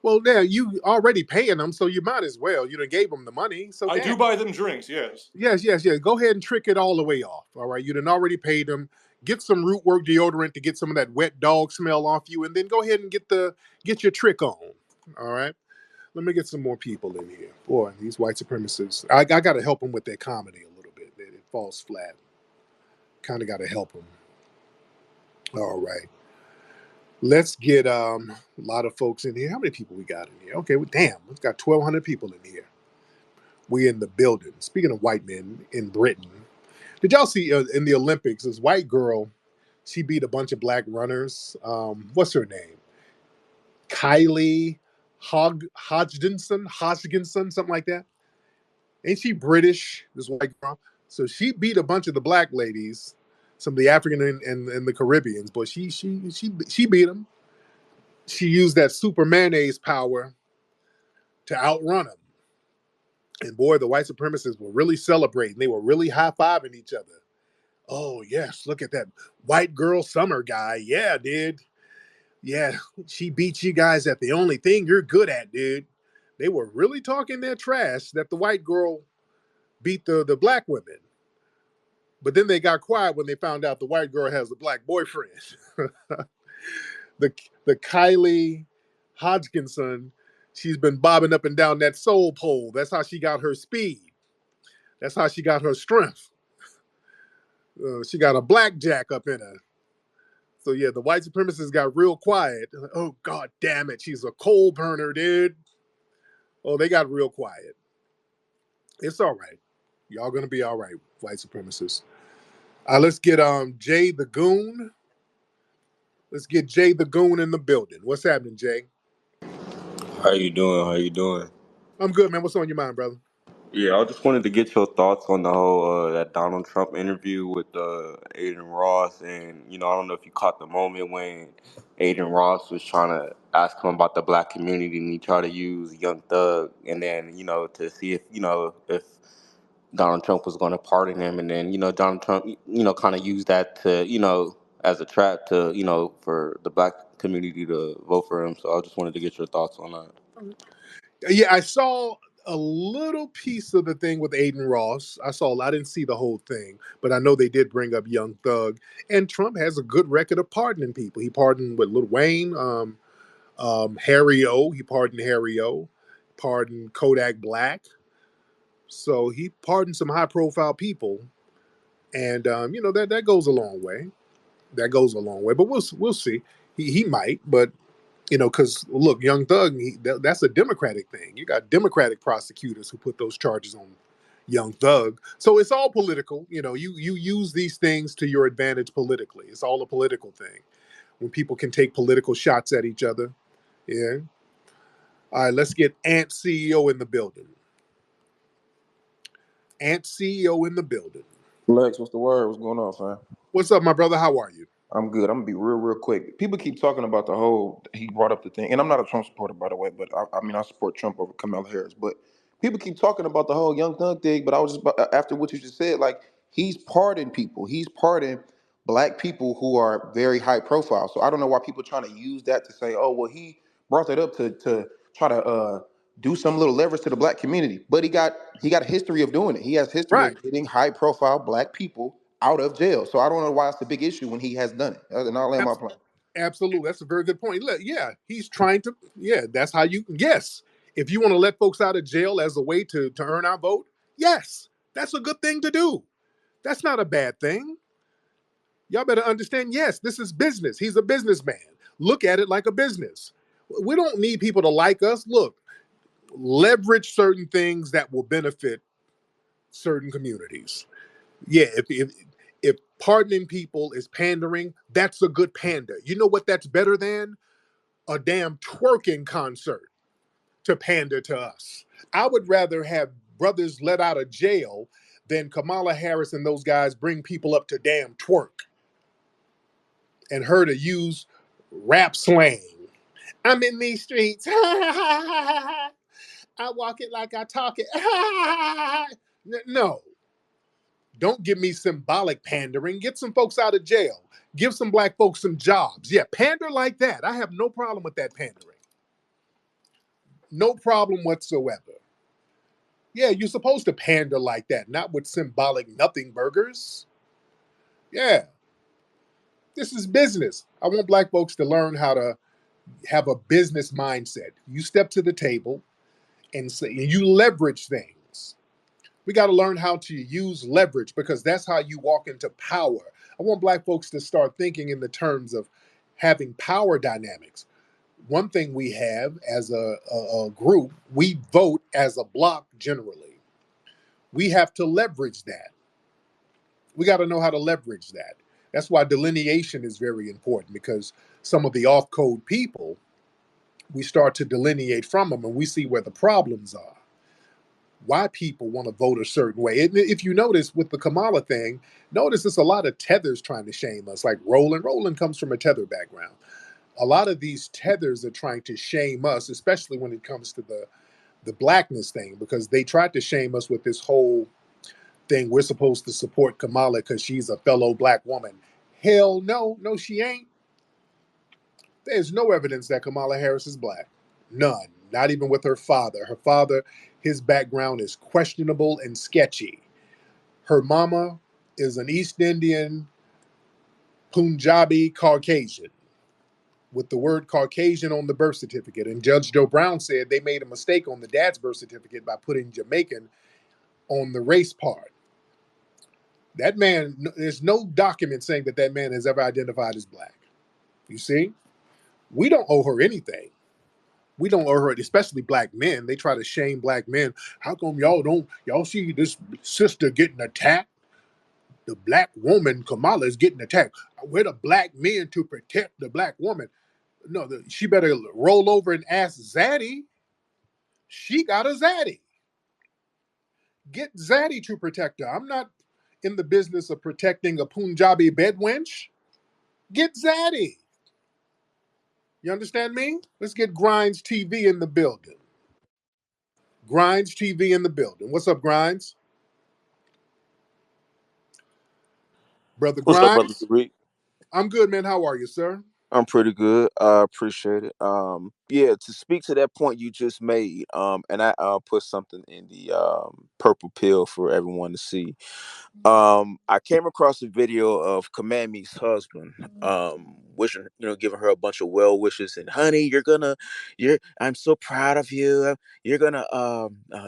Well, yeah, you already paying them, so you might as well. You done gave them the money. So I do buy them drinks, yes. Yes. Go ahead and trick it all the way off. All right, you done already paid them. Get some Rootwork deodorant to get some of that wet dog smell off you, and then go ahead and get your trick on. All right. Let me get some more people in here. Boy, these white supremacists. I got to help them with their comedy a little bit. It falls flat. Kind of got to help them. All right. Let's get a lot of folks in here. How many people we got in here? Okay, well, damn, we've got 1,200 people in here. We in the building. Speaking of white men in Britain, did y'all see in the Olympics, this white girl, she beat a bunch of black runners. What's her name? Kylie Hodgkinson, something like that. Ain't she British, this white girl? So she beat a bunch of the black ladies, some of the African and the Caribbeans, but she beat them. She used that super mayonnaise power to outrun them. And boy, the white supremacists were really celebrating. They were really high-fiving each other. Oh, yes, look at that white girl summer guy. Yeah, dude. Yeah, she beat you guys at the only thing you're good at, dude. They were really talking their trash that the white girl beat the black women. But then they got quiet when they found out the white girl has a black boyfriend. the Kylie Hodgkinson, she's been bobbing up and down that soul pole. That's how she got her speed. That's how she got her strength. She got a blackjack up in her. So yeah, the white supremacists got real quiet. Oh God damn it, she's a coal burner, dude. Oh, they got real quiet. It's all right. Y'all gonna be all right, white supremacists. Let's get Jay the Goon. Let's get Jay the Goon in the building. What's happening, Jay? How you doing? How you doing? I'm good, man. What's on your mind, brother? Yeah, I just wanted to get your thoughts on the whole that Donald Trump interview with Aiden Ross, and I don't know if you caught the moment when Aiden Ross was trying to ask him about the black community, and he tried to use Young Thug, and then to see if Donald Trump was going to pardon him, and then Donald Trump kind of used that to as a trap to for the black community to vote for him. So I just wanted to get your thoughts on that. Yeah, I saw a little piece of the thing with Aiden Ross. I didn't see the whole thing, but I know they did bring up Young Thug. And Trump has a good record of pardoning people. He pardoned with Lil Wayne, Harry O. He pardoned Harry O. Pardoned Kodak Black. So he pardoned some high profile people. And that goes a long way. That goes a long way. But we'll see. He might, but because look, Young Thug, that's a Democratic thing. You got Democratic prosecutors who put those charges on Young Thug. So it's all political. You use these things to your advantage politically. It's all a political thing. When people can take political shots at each other. Yeah. All right, let's get Ant CEO in the building. Ant CEO in the building. Lex, what's the word? What's going on, fam? What's up, my brother? How are you? I'm good. I'm gonna be real quick. People keep talking about the whole. He brought up the thing, and I'm not a Trump supporter, by the way. But I support Trump over Kamala Harris. But people keep talking about the whole Young Thug thing. But I was just after what you just said, like he's pardoned people. He's pardoned black people who are very high profile. So I don't know why people trying to use that to say, oh well, he brought that up to try to do some little leverage to the black community. But he got a history of doing it. He has history Right. of getting high profile black people out of jail. So I don't know why it's a big issue when he has done it. And I'll land my plane. Absolutely. That's a very good point. Look, yeah, he's trying to, that's how yes. If you want to let folks out of jail as a way to earn our vote, yes, that's a good thing to do. That's not a bad thing. Y'all better understand, yes, this is business. He's a businessman. Look at it like a business. We don't need people to like us. Look, leverage certain things that will benefit certain communities. Yeah, if pardoning people is pandering, that's a good pander. You know what that's better than? A damn twerking concert to pander to us. I would rather have brothers let out of jail than Kamala Harris and those guys bring people up to damn twerk and her to use rap slang. I'm in these streets. I walk it like I talk it. No. Don't give me symbolic pandering. Get some folks out of jail. Give some black folks some jobs. Yeah, pander like that. I have no problem with that pandering. No problem whatsoever. Yeah, you're supposed to pander like that, not with symbolic nothing burgers. Yeah, this is business. I want black folks to learn how to have a business mindset. You step to the table and you leverage things. We got to learn how to use leverage because that's how you walk into power. I want black folks to start thinking in the terms of having power dynamics. One thing we have as a group, we vote as a block generally. We have to leverage that. We got to know how to leverage that. That's why delineation is very important because some of the off-code people, we start to delineate from them and we see where the problems are. why people want to vote a certain way. And if you notice with the Kamala thing, notice it's a lot of tethers trying to shame us. Like Roland. Roland comes from a tether background. A lot of these tethers are trying to shame us, especially when it comes to the blackness thing, because they tried to shame us with this whole thing. We're supposed to support Kamala because she's a fellow black woman. Hell no, no, she ain't. There's no evidence that Kamala Harris is black. None. Not even with her father. Her father, his background is questionable and sketchy. Her mama is an East Indian, Punjabi Caucasian with the word Caucasian on the birth certificate. And Judge Joe Brown said they made a mistake on the dad's birth certificate by putting Jamaican on the race part. That man, there's no document saying that that man has ever identified as black. You see? We don't owe her anything. We don't owe her, especially black men. They try to shame black men. How come y'all see this sister getting attacked? The black woman, Kamala, is getting attacked. We're the black men to protect the black woman. No, she better roll over and ask Zaddy. She got a Zaddy. Get Zaddy to protect her. I'm not in the business of protecting a Punjabi bedwench. Get Zaddy. You understand me? Let's get Grinds TV in the building. Grinds TV in the building. What's up, Grinds? Brother What's up, brother Grinds? Tariq? I'm good, man. How are you, sir? I'm pretty good. I appreciate it. Yeah, to speak to that point you just made, and I put something in the purple pill for everyone to see. I came across a video of Kamami's husband, wishing, giving her a bunch of well wishes and honey, I'm so proud of you. You're gonna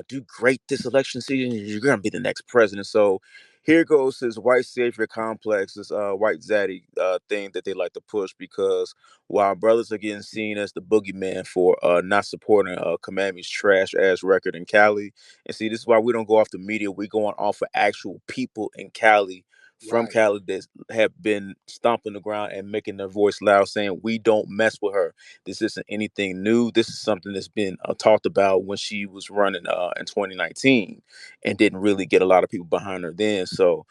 do great this election season. You're gonna be the next president. So here goes his white savior complex, this white zaddy thing that they like to push because while brothers are getting seen as the boogeyman for not supporting Kamami's trash ass record in Cali. And see, this is why we don't go off the media. We're going off of actual people in Cali, from Right. Cali, that have been stomping the ground and making their voice loud, saying we don't mess with her. This isn't anything new. This is something that's been talked about when she was running in 2019, and didn't really get a lot of people behind her then. So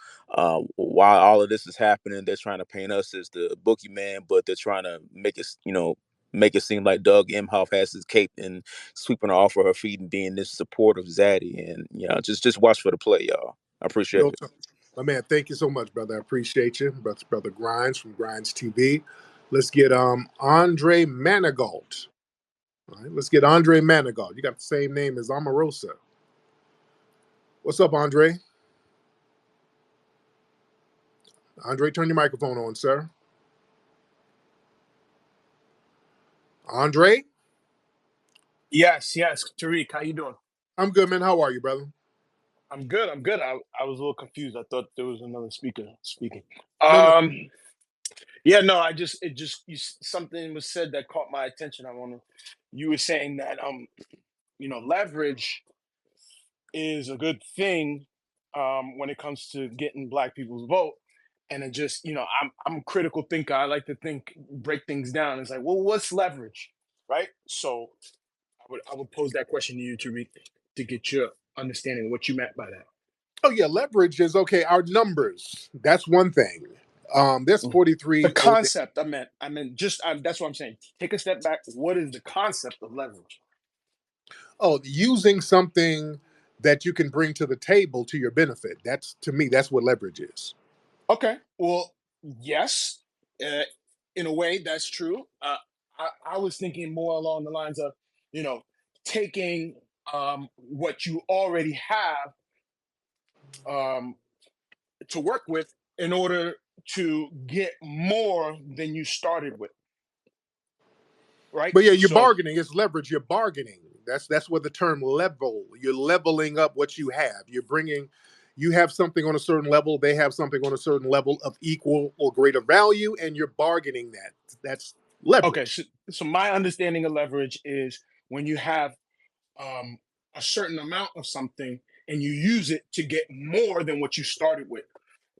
while all of this is happening, they're trying to paint us as the boogeyman, but they're trying to make it seem like Doug Emhoff has his cape and sweeping her off of her feet and being this supportive zaddy. And just watch for the play, y'all. I appreciate Real it. talk. My man, thank you so much, brother. I appreciate you. Brother Grinds from Grinds TV. Let's get Andre Manigault. All right, let's get Andre Manigault. You got the same name as Omarosa. What's up, Andre? Andre, turn your microphone on, sir. Andre? Yes, Tariq, how you doing? I'm good, man. How are you, brother? I'm good. I'm good. I was a little confused. I thought there was another speaker speaking. No, no. Yeah, no. Something was said that caught my attention. You were saying that leverage is a good thing when it comes to getting Black people's vote. And it just, I'm a critical thinker. I like to break things down. It's like, well, what's leverage, right? So I would pose that question to you, Tariq, to get your understanding of what you meant by that. Oh, yeah. Leverage is okay. Our numbers. That's one thing. There's Mhm. The 43. concept, that's what I'm saying. Take a step back. What is the concept of leverage? Oh, using something that you can bring to the table to your benefit. That's, to me, that's what leverage is. Okay. Well, yes, uh, in a way, that's true. I was thinking more along the lines of, you know, taking what you already have um, to work with in order to get more than you started with, right? But yeah, you're So, bargaining. It's leverage. You're bargaining. That's what the term level. You're leveling up what you have. You're bringing. You have something on a certain level. They have something on a certain level of equal or greater value, and you're bargaining that. That's okay. leverage. So my understanding of leverage is when you have um, a certain amount of something and you use it to get more than what you started with,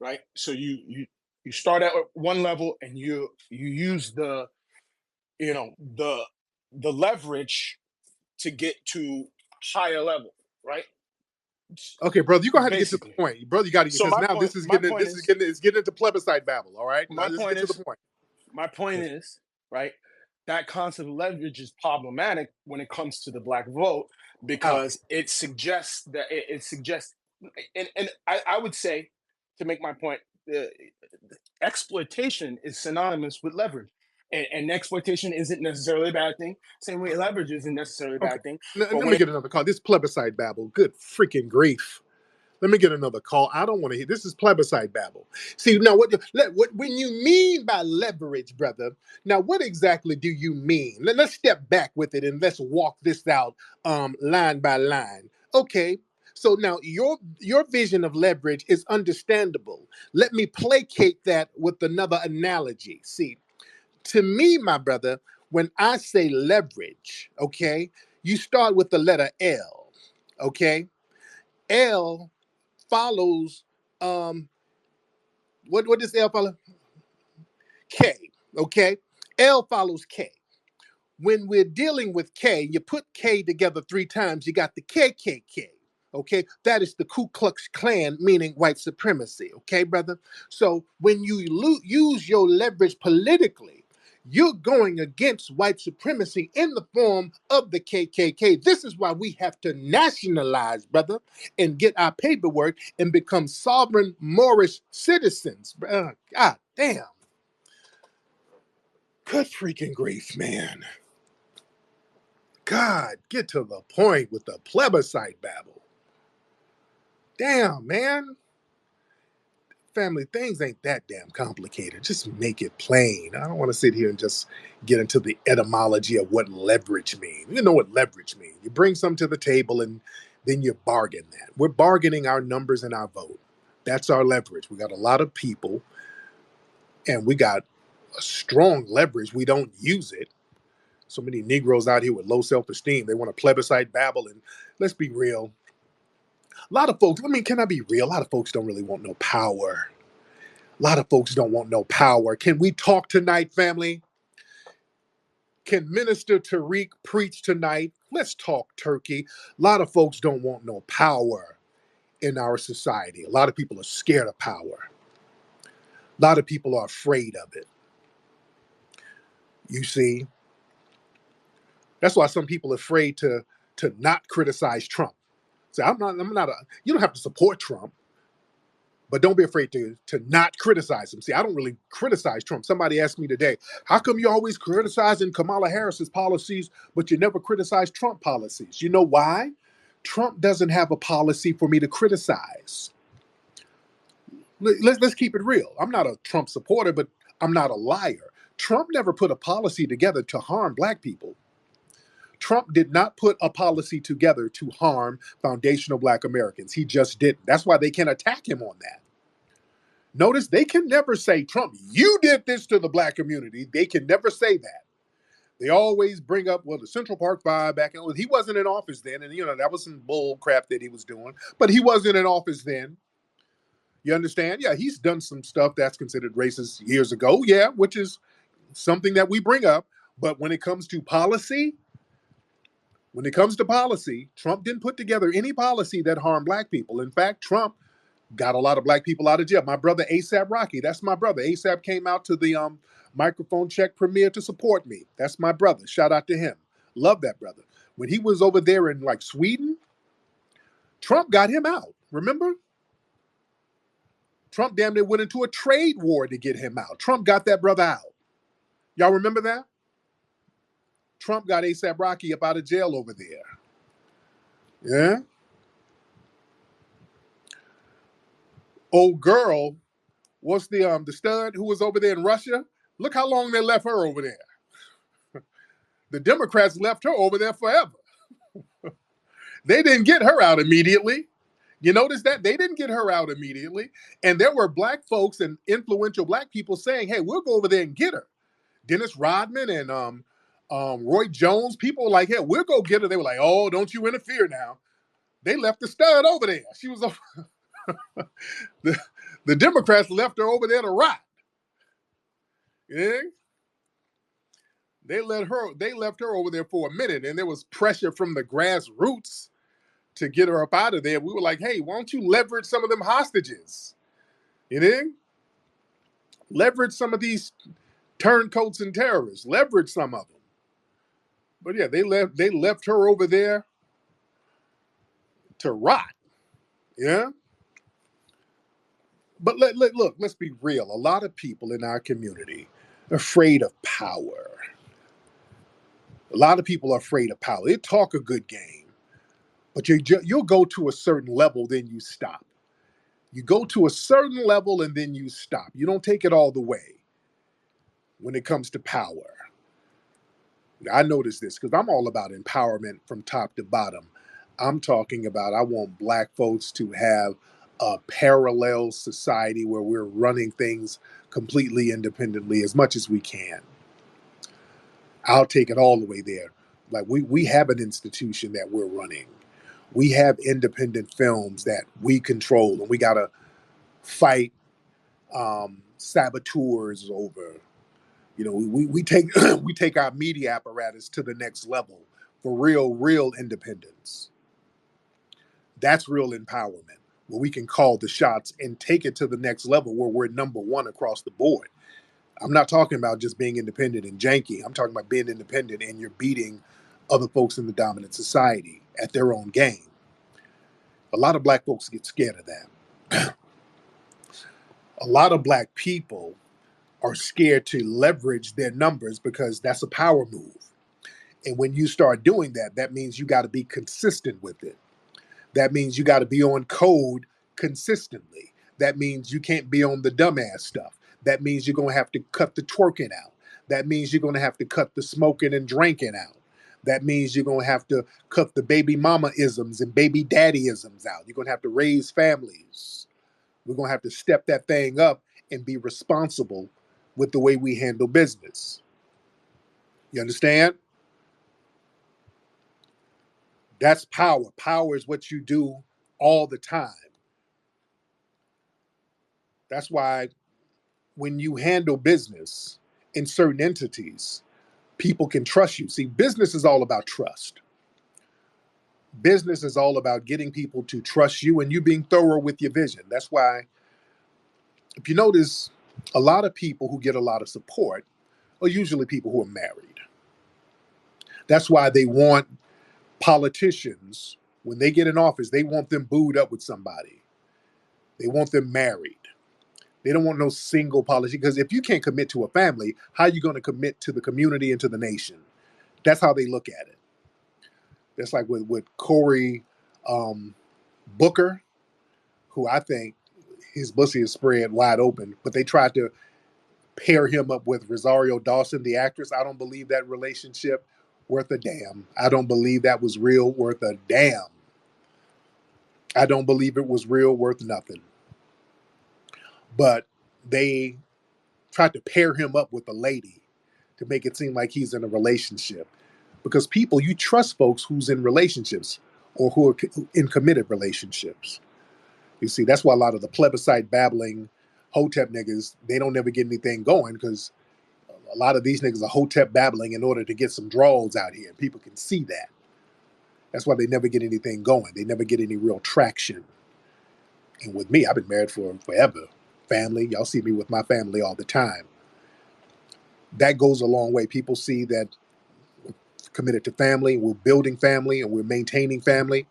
right? So you start at one level and you use the leverage to get to higher level, right? Okay, brother, you're gonna have to get to the basically. point, brother. You got to, So because now this is getting it's getting into plebiscite babble. All right, now my let's point get to the is point. my point Yes. is right, that concept of leverage is problematic when it comes to the black vote How? because it suggests that it suggests, and I would say, to make my point, exploitation is synonymous with leverage. And exploitation isn't necessarily a bad thing. Same way leverage isn't necessarily a Okay, bad thing. let But me when get another call. This plebiscite babble. Good freaking grief. Let me get another call. I don't want to hear this. Is plebiscite babble. See now, what when you mean by leverage, brother? Now, what exactly do you mean? Let's step back with it and let's walk this out line by line. Okay. So now your vision of leverage is understandable. Let me placate that with another analogy. See, to me, my brother, when I say leverage, okay, you start with the letter L. Okay, L follows what does L follow? K. Okay. L follows K. When we're dealing with K, you put K together 3 times, you got the KKK. Okay, that is the Ku Klux Klan, meaning white supremacy. Okay, brother. So when you use your leverage politically, you're going against white supremacy in the form of the KKK. This is why we have to nationalize, brother, and get our paperwork and become sovereign Moorish citizens. God damn. Good freaking grief, man. God, get to the point with the plebiscite babble. Damn, man. Family, things ain't that damn complicated. Just make it plain. I don't want to sit here and just get into the etymology of what leverage means. You know what leverage means. You bring something to the table and then you bargain that. We're bargaining our numbers and our vote. That's our leverage. We got a lot of people and we got a strong leverage. We don't use it. So many Negroes out here with low self-esteem. They want to plebiscite babble. And let's be real. A lot of folks, I mean, can I be real? A lot of folks don't really want no power. A lot of folks don't want no power. Can we talk tonight, family? Can Minister Tariq preach tonight? Let's talk turkey. A lot of folks don't want no power in our society. A lot of people are scared of power. A lot of people are afraid of it. You see, that's why some people are afraid to not criticize Trump. So I'm not you don't have to support Trump. But don't be afraid to not criticize him. See, I don't really criticize Trump. Somebody asked me today, how come you always criticizing Kamala Harris's policies, but you never criticize Trump policies? You know why? Trump doesn't have a policy for me to criticize. Let's keep it real. I'm not a Trump supporter, but I'm not a liar. Trump never put a policy together to harm black people. Trump did not put a policy together to harm foundational black Americans. He just didn't. That's why they can attack him on that. Notice they can never say, Trump, you did this to the black community. They can never say that. They always bring up, well, the Central Park Five back in, well, he wasn't in office then. And, that was some bull crap that he was doing. But he wasn't in office then. You understand? Yeah, he's done some stuff that's considered racist years ago. Yeah, which is something that we bring up. But when it comes to policy, Trump didn't put together any policy that harmed black people. In fact, Trump got a lot of black people out of jail. My brother ASAP Rocky, that's my brother. ASAP came out to the microphone check premiere to support me. That's my brother. Shout out to him. Love that brother. When he was over there in like Sweden, Trump got him out. Remember? Trump damn near went into a trade war to get him out. Trump got that brother out. Y'all remember that? Trump got ASAP Rocky up out of jail over there. Yeah. Old girl, what's the stud who was over there in Russia? Look how long they left her over there. The Democrats left her over there forever. They didn't get her out immediately. You notice that? They didn't get her out immediately. And there were black folks and influential black people saying, hey, we'll go over there and get her. Dennis Rodman and Roy Jones, people were like, hey, we'll go get her. They were like, oh, don't you interfere now. They left the stud over there. She was the Democrats left her over there to rot. Yeah? They left her over there for a minute, and there was pressure from the grassroots to get her up out of there. We were like, hey, why don't you leverage some of them hostages? You know? Leverage some of these turncoats and terrorists. Leverage some of them. But yeah, they left her over there to rot. Yeah. But look, let's be real. A lot of people in our community are afraid of power. A lot of people are afraid of power. They talk a good game, but you'll go to a certain level, then you stop. You go to a certain level and then you stop. You don't take it all the way when it comes to power. I notice this because I'm all about empowerment from top to bottom. I'm talking about I want black folks to have a parallel society where we're running things completely independently as much as we can. I'll take it all the way there. Like we have an institution that we're running. We have independent films that we control, and we gotta fight saboteurs over. You know, we take we take our media apparatus to the next level for real independence. That's real empowerment, where we can call the shots and take it to the next level where we're number one across the board. I'm not talking about just being independent and janky. I'm talking about being independent and you're beating other folks in the dominant society at their own game. A lot of black folks get scared of that. A lot of black people are scared to leverage their numbers because that's a power move. And when you start doing that, that means you got to be consistent with it. That means you got to be on code consistently. That means you can't be on the dumbass stuff. That means you're going to have to cut the twerking out. That means you're going to have to cut the smoking and drinking out. That means you're going to have to cut the baby mama isms and baby daddy isms out. You're going to have to raise families. We're going to have to step that thing up and be responsible with the way we handle business. You understand? That's power. Power is what you do all the time. That's why when you handle business in certain entities, people can trust you. See, business is all about trust. Business is all about getting people to trust you and you being thorough with your vision. That's why, if you notice, a lot of people who get a lot of support are usually people who are married. That's why they want politicians, when they get in office, they want them booed up with somebody. They want them married. They don't want no single politician, because if you can't commit to a family, how are you going to commit to the community and to the nation? That's how they look at it. That's like with Cory Booker, who I think his pussy is spread wide open, but they tried to pair him up with Rosario Dawson, the actress. I don't believe that relationship worth a damn. I don't believe that was real worth a damn. I don't believe it was real worth nothing. But they tried to pair him up with a lady to make it seem like he's in a relationship. Because people, you trust folks who's in relationships or who are in committed relationships. You see, that's why a lot of the plebiscite babbling hotep niggas, they don't ever get anything going, because a lot of these niggas are hotep babbling in order to get some draws out here. People can see that. That's why they never get anything going. They never get any real traction. And with me, I've been married for forever. Family, y'all see me with my family all the time. That goes a long way. People see that we're committed to family, we're building family, and we're maintaining family.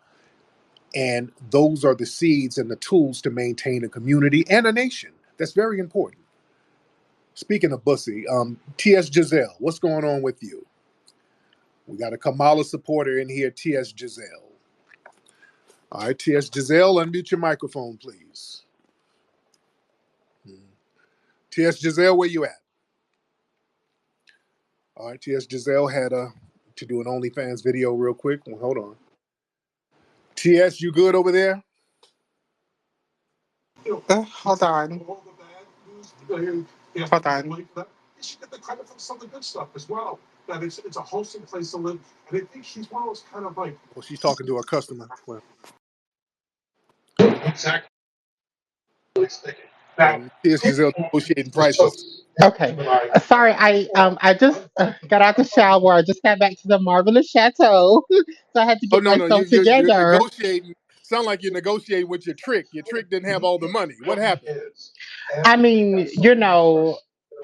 And those are the seeds and the tools to maintain a community and a nation. That's very important. Speaking of bussy, T.S. Giselle, what's going on with you? We got a Kamala supporter in here, T.S. Giselle. All right, T.S. Giselle, unmute your microphone, please. T.S. Giselle, where you at? All right, T.S. Giselle had to do an OnlyFans video real quick. Well, hold on. T.S., you good over there? Hold on. Hold on. Well, she's talking to a customer. Well, And she's negotiating prices. Okay. Sorry, I just got out the shower. I just got back to the marvelous chateau, so I had to Oh get no, no, myself you're together. negotiating. Sound like you're negotiating with your trick. Your trick didn't have all the money. What happened? I mean,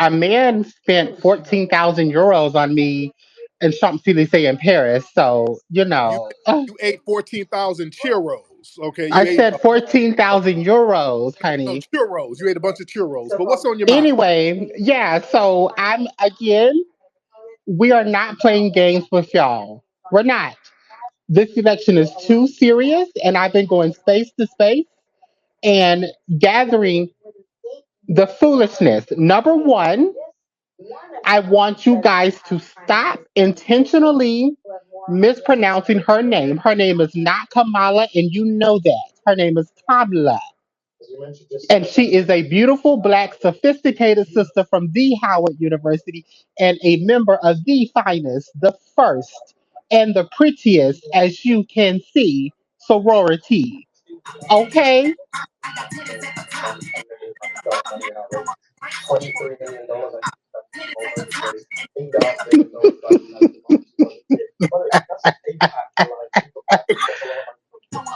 a man spent 14,000 euros on me in Champs Elysees in Paris. So You you ate 14,000 churros. Okay, you I ate said 14,000 euros, no honey. churros. You ate a bunch of churros. But what's on your mind? Anyway, yeah. So I'm again. We are not playing games with y'all. We're not. This election is too serious, and I've been going space to space and gathering the foolishness. Number one, I want you guys to stop intentionally mispronouncing her name. Her name is not Kamala, and you know that. Her name is Kamala. And she is a beautiful, black, sophisticated sister from the Howard University and a member of the finest, the first, and the prettiest, as you can see, sorority. Okay?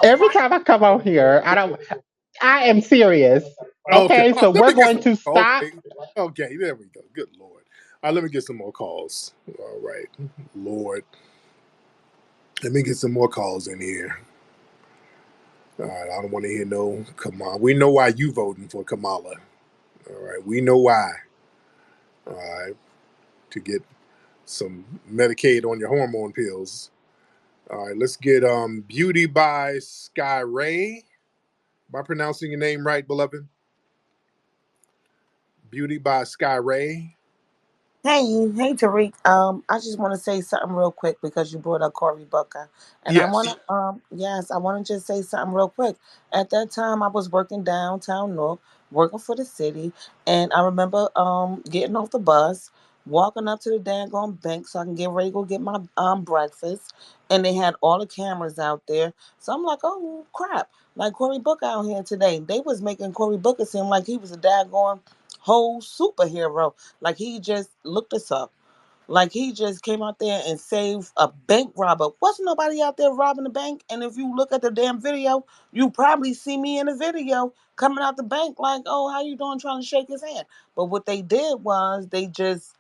Every time I come on here, I am serious. Okay, Okay, so let we're me get some. going to stop. Okay, okay, there we go. Good Lord. All right, let me get some more calls. All right, Lord, let me get some more calls in here. All right, I don't want to hear no Kamala. We know why you voting for Kamala. All right, we know why. All right, to get some Medicaid on your hormone pills. All right, let's get Beauty by Sky Ray. Am I pronouncing your name right, beloved? Beauty by Sky Ray. Hey, Tariq. I just want to say something real quick because you brought up Cory Booker, and I want Yes. to, yes, I want to just say something real quick. At that time, I was working downtown North, working for the city, and I remember getting off the bus, walking up to the daggone bank so I can get ready to go get my breakfast, and they had all the cameras out there. So I'm like, oh crap, like Cory Booker out here today. They was making Cory Booker seem like he was a daggone whole superhero. Like he just looked us up. Like he just came out there and saved a bank robber. Wasn't nobody out there robbing the bank. And if you look at the damn video, you probably see me in the video coming out the bank like, oh, how you doing? Trying to shake his hand. But what they did was they just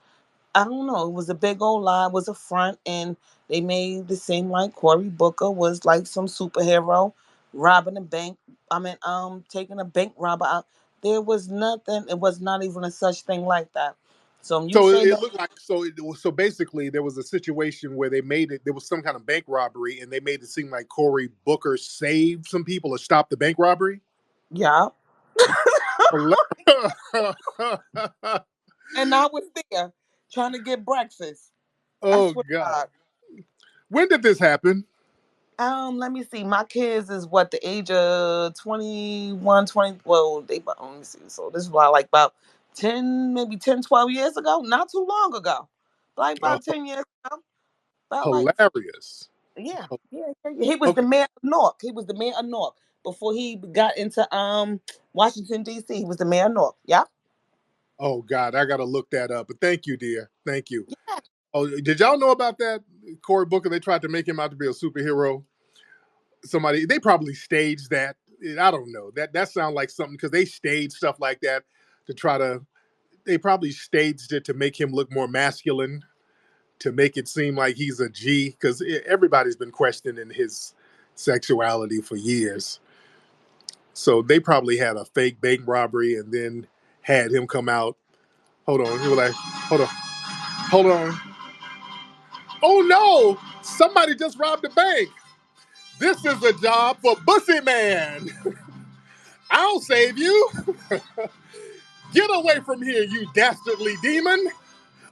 I don't know. It was a big old lie. It was a front, and they made it seem like Cory Booker was like some superhero robbing a bank. Taking a bank robber out. There was nothing. It was not even a such thing like that. So when you So say it that, looked like so basically there was a situation where they made it there was some kind of bank robbery and they made it seem like Cory Booker saved some people or stopped the bank robbery. yeah, Hila- and I was there trying to get breakfast. I oh swear to God. God. When did this happen? Let me see. My kids is what the age of 21, 20. Well, let me see. So this is like about 10, maybe 10, 12 years ago. Not too long ago. Like Oh, about 10 years ago. About like, hilarious. yeah, yeah. He was the Okay. mayor of Newark. He was the mayor of Newark before he got into Washington, D.C. He was the mayor of Newark. Yeah. Oh God, I gotta look that up. But thank you, dear. Thank you. Oh, did y'all know about that? Cory Booker, they tried to make him out to be a superhero. Somebody they probably staged that. I don't know. That sounds like something because they staged stuff like that to try to they probably staged it to make him look more masculine, to make it seem like he's a G, because everybody's been questioning his sexuality for years. So they probably had a fake bank robbery and then had him come out. Hold on. He was like, hold on. Oh no! Somebody just robbed a bank. This is a job for Bussy Man. I'll save you. Get away from here, you dastardly demon.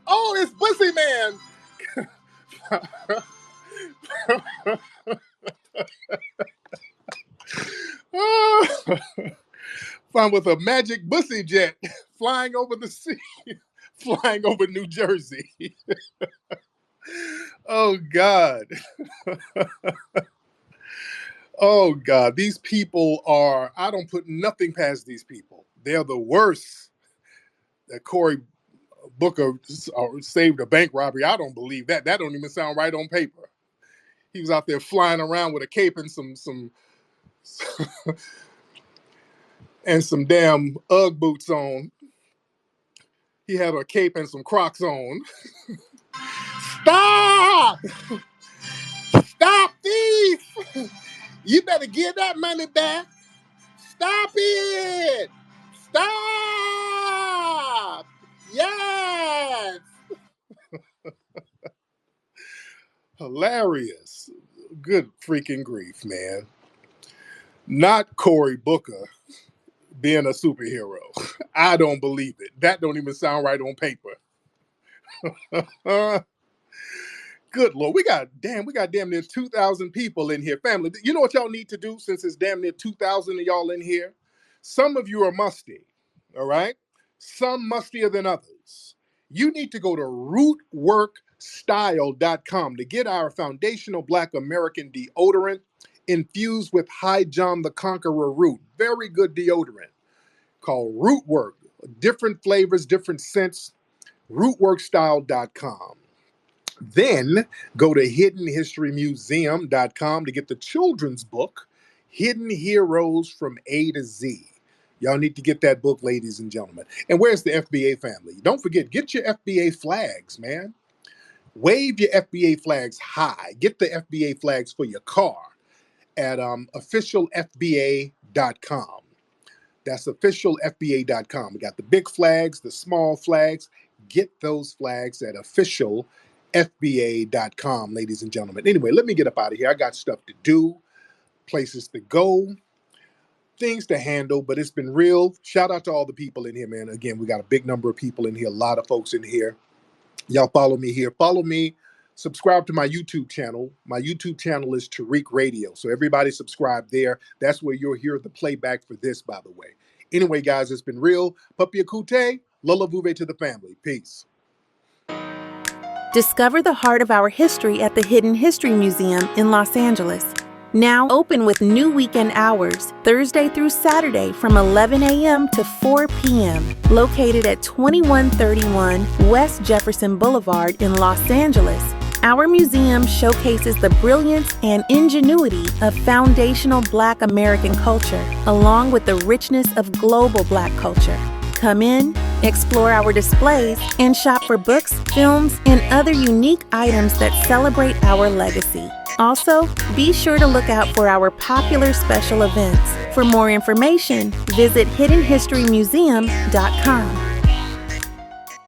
Oh, it's Bussy Man. Found with a magic bussy jet flying over the sea, flying over New Jersey. Oh God. Oh God, these people are, I don't put nothing past these people. They're the worst. That Cory Booker saved a bank robbery. I don't believe that. That don't even sound right on paper. He was out there flying around with a cape and some and some damn Ugg boots on. He had a cape and some Crocs on. Stop! Stop thief! You better give that money back. Stop it! Stop! Yes! Hilarious. Good freaking grief, man. Not Cory Booker being a superhero. I don't believe it. That don't even sound right on paper. Good Lord. We got damn near 2,000 people in here. Family, you know what y'all need to do since it's damn near 2,000 of y'all in here? Some of you are musty, all right? Some mustier than others. You need to go to rootworkstyle.com to get our foundational Black American deodorant infused with High John the Conqueror root. Very good deodorant called Rootwork. Different flavors, different scents. Rootworkstyle.com. Then go to hiddenhistorymuseum.com to get the children's book, Hidden Heroes from A to Z. Y'all need to get that book, ladies and gentlemen. And where's the FBA family? Don't forget, get your FBA flags, man. Wave your FBA flags high. Get the FBA flags for your car at officialfba.com. That's officialfba.com. We got the big flags, the small flags. Get those flags at officialfba.com, ladies and gentlemen. Anyway, let me get up out of here. I got stuff to do, places to go, things to handle, but it's been real. Shout out to all the people in here, man. Again, we got a big number of people in here, a lot of folks in here. Y'all follow me here. Follow me. Subscribe to my YouTube channel. My YouTube channel is Tariq Radio. So everybody subscribe there. That's where you'll hear the playback for this, by the way. Anyway, guys, it's been real. Papi Akute, Lola Vuve to the family. Peace. Discover the heart of our history at the Hidden History Museum in Los Angeles. Now open with new weekend hours, Thursday through Saturday from 11 a.m. to 4 p.m. Located at 2131 West Jefferson Boulevard in Los Angeles, our museum showcases the brilliance and ingenuity of foundational Black American culture, along with the richness of global Black culture. Come in, explore our displays, and shop for books, films, and other unique items that celebrate our legacy. Also, be sure to look out for our popular special events. For more information, visit hiddenhistorymuseum.com.